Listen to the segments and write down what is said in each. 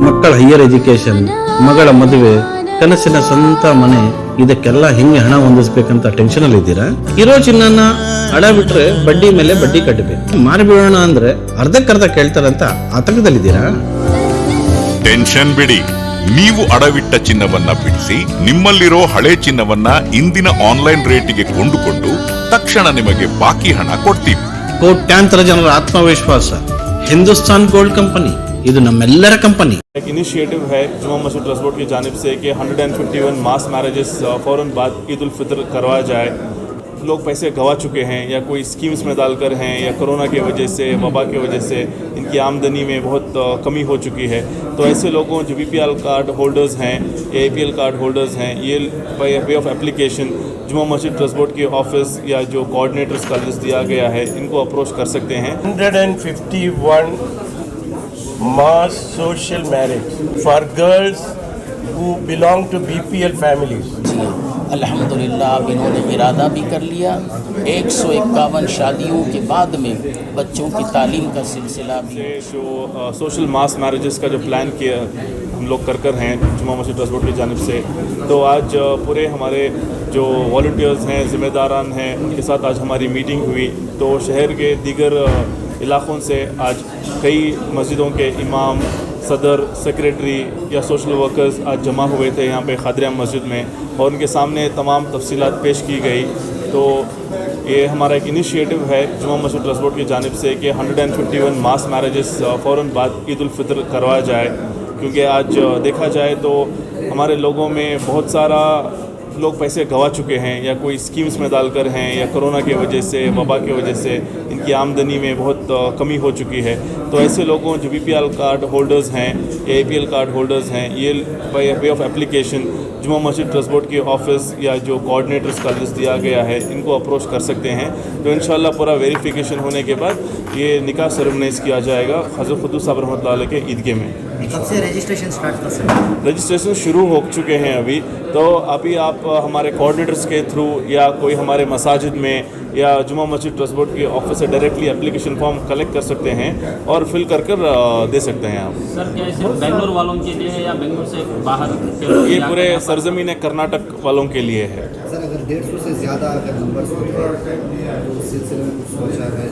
ಮಕ್ಕಳ higher education, ಮಗಳ ಮದುವೆ, ಕನಸಿನ ಸ್ವಂತ ಮನೆ, ಇದಕ್ಕೆಲ್ಲ ಹೆಂಗೆ ಹಣ ಹೊಂದಿಸ್ಬೇಕಂತ ಟೆನ್ಷನ್ ಅಲ್ಲಿ ಇದ್ದೀರಾ? ಇರೋ ಚಿನ್ನನ ಹಣ ಬಿಟ್ರೆ ಬಡ್ಡಿ ಮೇಲೆ ಬಡ್ಡಿ ಕಟ್ಟಬೇಕು. ಮಾರಿಬಿಡೋಣ ಅಂದ್ರೆ ಅರ್ಧಕ್ಕರ್ಧ ಕೇಳ್ತಾರಂತ ಆತಂಕದಲ್ಲಿದ್ದೀರಾ? ಟೆನ್ಷನ್ ಬಿಡಿ, ನೀವು ಅಡವಿಟ್ಟ ಚಿನ್ನವನ್ನ ಬಿಡಿಸಿ ನಿಮ್ಮಲ್ಲಿರೋ ಹಳೆ ಚಿನ್ನವನ್ನ ಇಂದಿನ ಆನ್ಲೈನ್ ರೇಟಿಗೆ ಕೊಂಡುಕೊಂಡು ತಕ್ಷಣ ನಿಮಗೆ ಬಾಕಿ ಹಣ ಕೊಡ್ತೀವಿ. ಕೋಟ್ಯಾಂತರ ಜನರ ಆತ್ಮವಿಶ್ವಾಸ ಹಿಂದೂಸ್ತಾನ್ ಗೋಲ್ಡ್ ಕಂಪನಿ, ಇದು ನಮ್ಮೆಲ್ಲರ ಕಂಪನಿ. एक इनिशिएटिव है जुम्मा मस्जिद ट्रस्ट बोर्ड की जानिब से कि 151 मास मैरिजेस फ़ौरन बाद ईद उल फितर करवाया जाए. लोग पैसे गंवा चुके हैं या कोई स्कीम्स में डालकर हैं या कोरोना की वजह से, वबा की वजह से इनकी आमदनी में बहुत कमी हो चुकी है. तो ऐसे लोगों जो BPL कार्ड होल्डर्स हैं, APL कार्ड होल्डर्स हैं, ये वे ऑफ एप्लीकेशन जुम्मा मस्जिद ट्रस्ट बोर्ड के ऑफिस या जो कोऑर्डिनेटर्स का लिस्ट दिया गया है इनको अप्रोच कर सकते हैं. 151 mass social marriage for girls who belong to BPL families. अल्हम्दुलिल्लाह अब इन्होंने इरादा भी कर लिया. 151 शादियों के बाद में बच्चों की तालीम का सिलसिला भी. जो सोशल मास मैरिजेस का जो प्लान किया हम लोग कर हैं जुम्मा मस्जिद ट्रस्ट बोर्ड की जानिब से, तो आज पूरे हमारे जो वॉलंटियर्स हैं, ज़िम्मेदारान हैं, उनके साथ आज हमारी मीटिंग हुई. तो शहर के दीगर इलाक़ों से आज कई मस्जिदों के इमाम, सदर, सेक्रेटरी या सोशल वर्कर्स आज जमा हुए थे यहाँ पे खादरिया मस्जिद में और उनके सामने तमाम तफसीलात पेश की गई. तो ये हमारा एक इनिशिएटिव है जुम्मा मस्जिद ट्रस्ट बोर्ड की जानिब से कि 151 मास मैरिजेस फ़ौरन बाद ईद उल फितर करवाया जाए. क्योंकि आज देखा जाए तो हमारे लोगों में बहुत सारा लोग पैसे गंवा चुके हैं या कोई स्कीम्स में डालकर हैं या कोरोना की वजह से, वबा की वजह से इनकी आमदनी में बहुत कमी हो चुकी है. तो ऐसे लोगों जो BPL कार्ड होल्डर्स हैं, APL कार्ड होल्डर्स हैं, ये वे ऑफ एप्लीकेशन जुम्मा मस्जिद ट्रस्ट बोर्ड के ऑफिस या जो कोऑर्डिनेटर्स का लिस्ट दिया गया है इनको अप्रोच कर सकते हैं. तो इंशाल्लाह पूरा वेरिफिकेशन होने के बाद ये निकाह सेरेमनीज़ किया जाएगा हज़रत खुद्दूस साहब रहमतुल्लाह अलैह के ईदगाह में. कब से रजिस्ट्रेशन स्टार्ट कर सकते हैं? रजिस्ट्रेशन शुरू हो चुके हैं अभी. तो अभी आप हमारे कोऑर्डिनेटर्स के थ्रू या कोई हमारे मसाजिद में या जुम्मा मस्जिद ट्रस्ट बोर्ड के ऑफिस से डायरेक्टली एप्लीकेशन फॉर्म कलेक्ट कर सकते हैं और फिल कर दे सकते हैं आप. सर क्या सिर्फ बेंगलोर वालों के लिए है या बेंगलोर से बाहर? ये पूरे सरजमीन कर्नाटक वालों के लिए है. सर अगर 150 से ज़्यादा अगर नंबर्स होते हैं तो उस सिलसिले में कुछ सोचा है?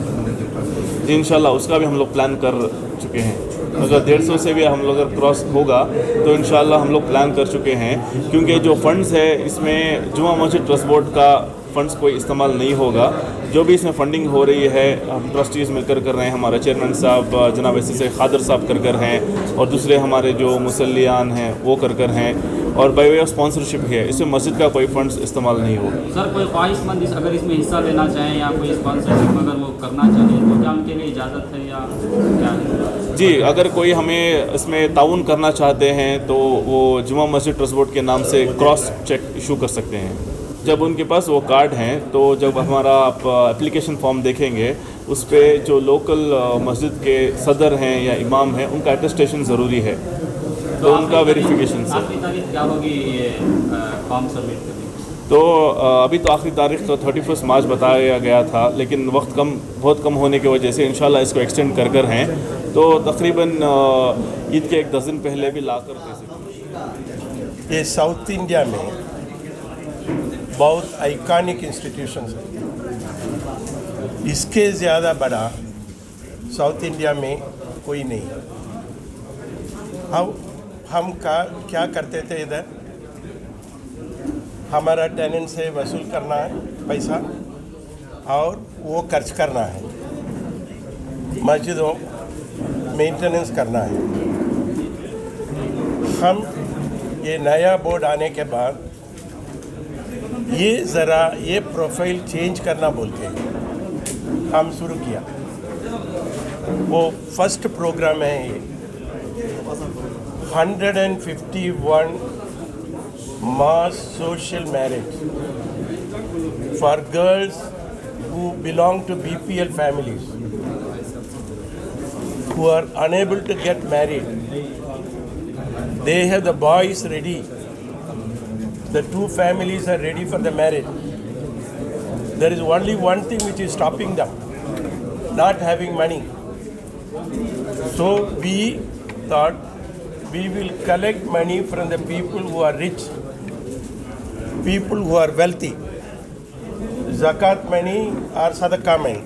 जी इंशाल्लाह उसका भी हम लोग प्लान कर चुके हैं. अगर 150 से भी हम लोग अगर क्रॉस होगा तो इंशाल्लाह हम लोग प्लान कर चुके हैं. क्योंकि जो फंड्स है इसमें जुम्मा मस्जिद ट्रस्ट बोर्ड का फ़ंड्स कोई इस्तेमाल नहीं होगा. जो भी इसमें फ़ंडिंग हो रही है हम ट्रस्टीज़ मिलकर कर रहे हैं. हमारे चेयरमैन साहब जनाब एस खादर साहब कर हैं और दूसरे हमारे जो मुसल्लियान हैं वो कर हैं और बाय वे ऑफ स्पॉन्सरशिप है. इसमें मस्जिद का कोई फ़ंड्स इस्तेमाल नहीं होगा. सर कोई ख्वाहिशमंद अगर इसमें हिस्सा लेना चाहें या कोई स्पॉन्सरशिप अगर वो करना चाहें तो क्या उनके लिए इजाज़त है या क्या है? जी अगर कोई हमें इसमें ताउन करना चाहते हैं तो वो जुम्मा मस्जिद ट्रस्ट बोर्ड के नाम से क्रॉस चेक इशू कर सकते हैं. जब उनके पास वो कार्ड हैं तो जब हमारा आप एप्लीकेशन फॉर्म देखेंगे उस पर जो लोकल मस्जिद के सदर हैं या इमाम हैं उनका अटेस्टेशन ज़रूरी है. तो उनका वेरिफिकेशन से आखिरी तारीख क्या होगी ये फॉर्म सबमिट करने? तो अभी तो आखिरी तारीख तो 31 मार्च बताया गया था लेकिन वक्त बहुत कम होने की वजह से इंशाल्लाह इसको एक्सटेंड कर हैं. तो तकरीबन ईद के 10 दिन पहले भी ला कर दे सकते. ये साउथ इंडिया में बहुत आइकॉनिक इंस्टीट्यूशंस है. इसके ज़्यादा बड़ा साउथ इंडिया में कोई नहीं. हम क्या करते थे इधर, हमारा टेनेंट से वसूल करना है पैसा और वो खर्च करना है, मस्जिदों मेंटेनेंस करना है. हम ये नया बोर्ड आने के बाद ये ज़रा ये प्रोफाइल चेंज करना बोल के हम शुरू किया. वो फर्स्ट प्रोग्राम है ये 151 mass social marriage for girls who belong to BPL families who are unable to get married. They have the boys ready. The two families are ready for the marriage. There is only one thing which is stopping them. not having money. So we thought we will collect money from the people who are rich, people who are wealthy. Zakat money or sadaqah money.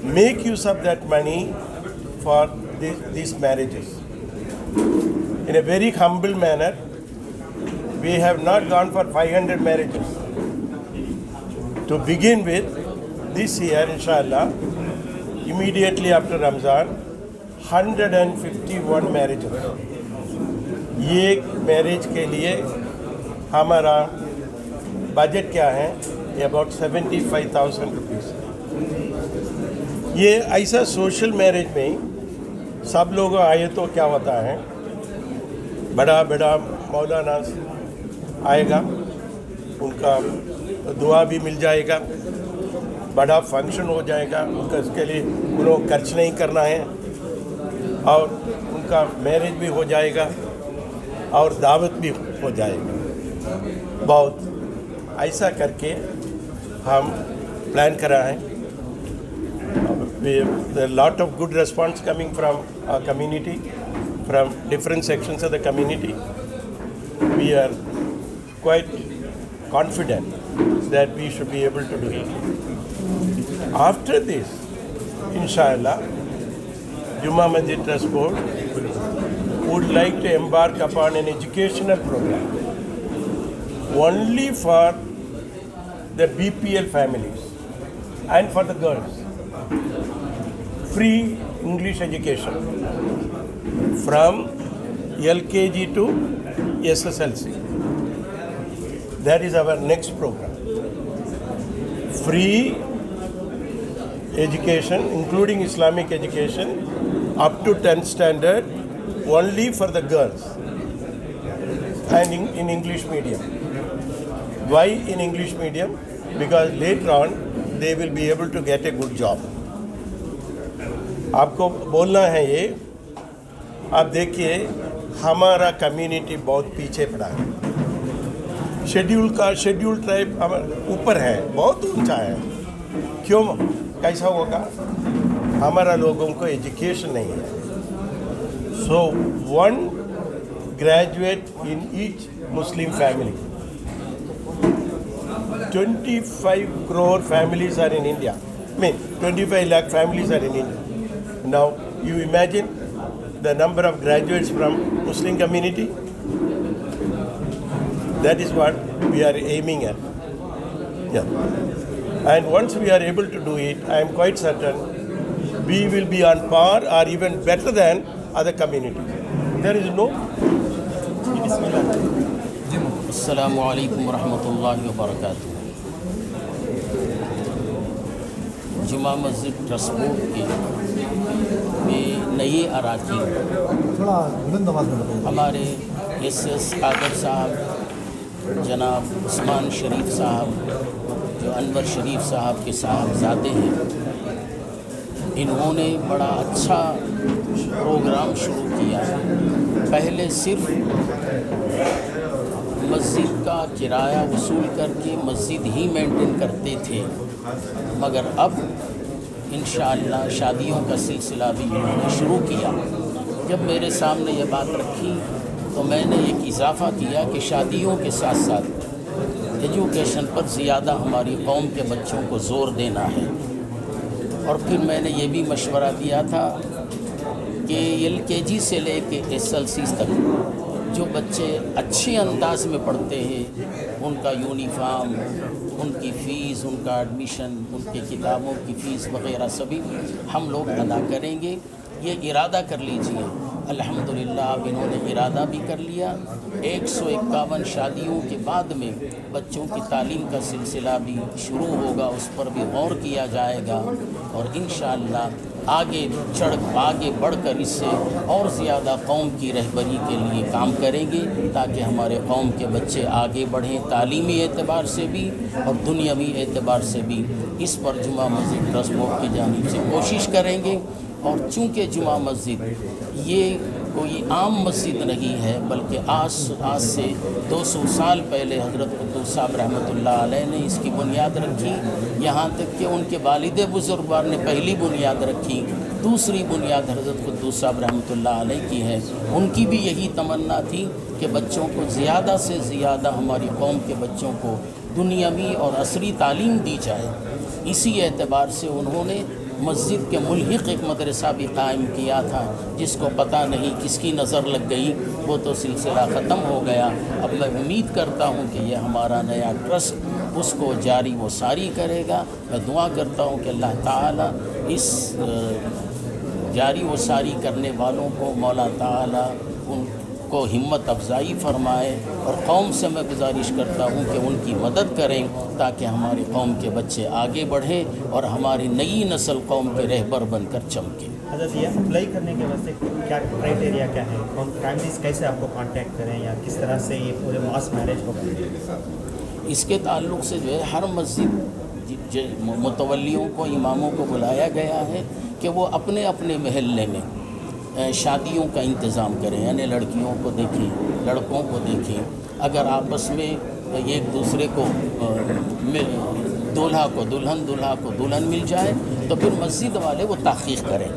Make use of that money for these marriages. In a very humble manner, we have not gone for 500 marriages. To begin with, this year, inshallah, immediately after Ramzan, 151 marriages. ये marriage के लिए हमारा budget क्या है? ये about 75,000 rupees. ये ऐसा social marriage में सब लोग आए तो क्या होता है, बड़ा बड़ा मौलाना आएगा, उनका दुआ भी मिल जाएगा, बड़ा फंक्शन हो जाएगा, उनका इसके लिए उनको खर्च नहीं करना है, और उनका मैरिज भी हो जाएगा और दावत भी हो जाएगा. बहुत ऐसा करके हम प्लान करा है. There are a lot of good response coming from our community, from different sections of the community. We are quite confident that we should be able to do it. After this, inshallah, Juma Masjid Trust Board would like to embark upon an educational program only for the BPL families and for the girls. Free English education from LKG to SSLC. That is our next program. Free education, including Islamic education, up to 10th standard, only for the girls, and in English medium. Why in English medium? Because later on they will be able to get a good job. आपको बोलना है ये. आप देखिए हमारा community बहुत पीछे पड़ा है. शेड्यूल ट्राइब ऊपर है, बहुत ऊंचा है. क्यों? कैसा होगा? हमारा लोगों को एजुकेशन नहीं है. So one graduate in each Muslim family. 25 crore families are in India. I mean, 25 lakh families are in India. Now, you imagine the number of graduates from Muslim community? That is what we are aiming at. Yeah. And once we are able to do it, I am quite certain we will be on par or even better than other communities. There is no... अस्सलामु अलैकुम वरहमतुल्लाहि वबरकातुहू. जुमा मस्जिद trust board के नए अराकीन हमारे S Kader साहब, जनाब उस्मान शरीफ साहब, जो अनवर शरीफ साहब के साहबजादे हैं, इन्होंने बड़ा अच्छा प्रोग्राम शुरू किया. पहले सिर्फ मस्जिद का किराया वसूल करके मस्जिद ही मेंटेन करते थे, मगर अब इंशाअल्लाह शादियों का सिलसिला भी इन्होंने शुरू किया. जब मेरे सामने ये बात रखी तो मैंने एक इजाफ़ा किया कि शादियों के साथ साथ एजुकेशन पर ज़्यादा हमारी कौम के बच्चों को ज़ोर देना है. और फिर मैंने ये भी मशवरा दिया था कि LKG से लेके SLC तक जो बच्चे अच्छे अंदाज में पढ़ते हैं उनका यूनिफॉर्म, उनकी फ़ीस, उनका एडमिशन, उनकी किताबों की फ़ीस वग़ैरह सभी हम लोग अदा करेंगे. ये इरादा कर लीजिए. अल्हम्दुलिल्लाह अब इन्होंने इरादा भी कर लिया. 151 शादियों के बाद में बच्चों की तालीम का सिलसिला भी शुरू होगा, उस पर भी गौर किया जाएगा और इंशाअल्लाह आगे बढ़कर इससे और ज़्यादा कौम की रहबरी के लिए काम करेंगे ताकि हमारे कौम के बच्चे आगे बढ़ें तालीमी एतबार से भी और दुनियावी एतबार से भी. इस पर जुमा मस्जिद ट्रस्ट बोर्ड की जानिब से कोशिश करेंगे. और चूँकि जुमा मस्जिद ये کوئی عام مسجد نہیں ہے، بلکہ آج سے 200 سال پہلے حضرت قدوس صاحب رحمۃ اللہ علیہ نے اس کی بنیاد رکھی، یہاں تک کہ ان کے والد بزرگوار نے پہلی بنیاد رکھی، دوسری بنیاد حضرت قدوس صاحب رحمۃ اللہ علیہ کی ہے۔ ان کی بھی یہی تمنا تھی کہ بچوں کو زیادہ سے زیادہ، ہماری قوم کے بچوں کو دنیاوی اور عصری تعلیم دی جائے۔ اسی اعتبار سے انہوں نے مسجد کے ملحق ایک مدرسہ بھی قائم کیا تھا، جس کو پتہ نہیں کس کی نظر لگ گئی، وہ تو سلسلہ ختم ہو گیا۔ اب میں امید کرتا ہوں کہ یہ ہمارا نیا ٹرسٹ اس کو جاری و ساری کرے گا۔ میں دعا کرتا ہوں کہ اللہ تعالیٰ اس جاری و ساری کرنے والوں کو مولا تعالیٰ ان کو ہمت افزائی فرمائے، اور قوم سے میں گزارش کرتا ہوں کہ ان کی مدد کریں تاکہ ہماری قوم کے بچے آگے بڑھیں اور ہماری نئی نسل قوم کے رہبر بن کر چمکے۔ حضرت یہ اپلائی کرنے کے واسطے کیا کرائٹیریا کیا ہے، کون فیملیز کیسے آپ کو کانٹیکٹ کریں، یا کس طرح سے یہ پورے ماس میرج ہوگا؟ اس کے تعلق سے جو ہے ہر مسجد متولیوں کو، اماموں کو بلایا گیا ہے کہ وہ اپنے اپنے محلے میں شادیوں کا انتظام کریں، یعنی لڑکیوں کو دیکھیں، لڑکوں کو دیکھیں، اگر آپس میں ایک دوسرے کو دولہا کو دلہن، دولہا کو دلہن مل جائے تو پھر مسجد والے وہ تحقیق کریں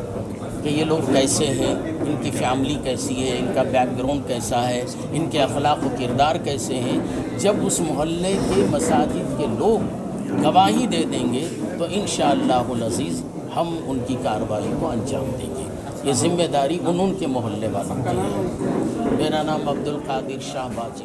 کہ یہ لوگ کیسے ہیں، ان کی فیملی کیسی ہے، ان کا بیک گراؤنڈ کیسا ہے، ان کے اخلاق و کردار کیسے ہیں۔ جب اس محلے کے مساجد کے لوگ گواہی دے دیں گے تو انشاءاللہ العزیز ہم ان کی کارروائی کو انجام دیں گے۔ یہ ذمہ داری ان کے محلے والوں کی ہے۔ میرا نام عبدالقادر شاہ باجی۔